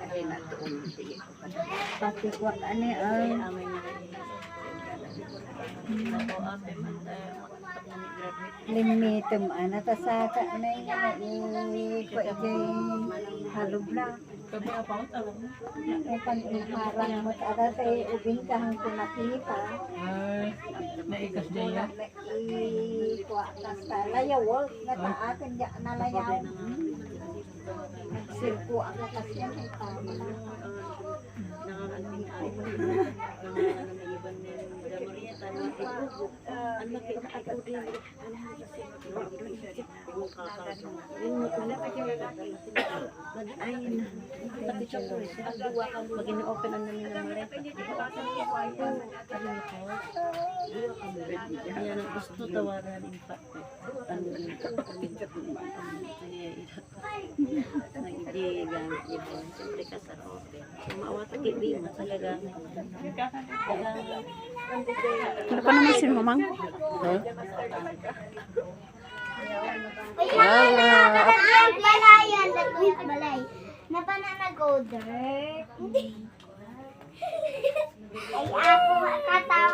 Ay na doon. Pati ko ani ay limitum ana ta saka na ko ijay halubla. Ay panharang mo ada tay ubing kahang kunakita. Naikas niya. Kuha ta layaw na taakan ya nalayaw. Sirko ang kasyan ay tama na. Mag-in-open ang namin ng maleta. Kaya na gusto tawaran yung hindi gamit niyo po. Siyempre kasarote. Mawata kibi mo talaga. Ano pa naman sin mamang? Balayan, balay. Napananagoder. Ay, ako katawa.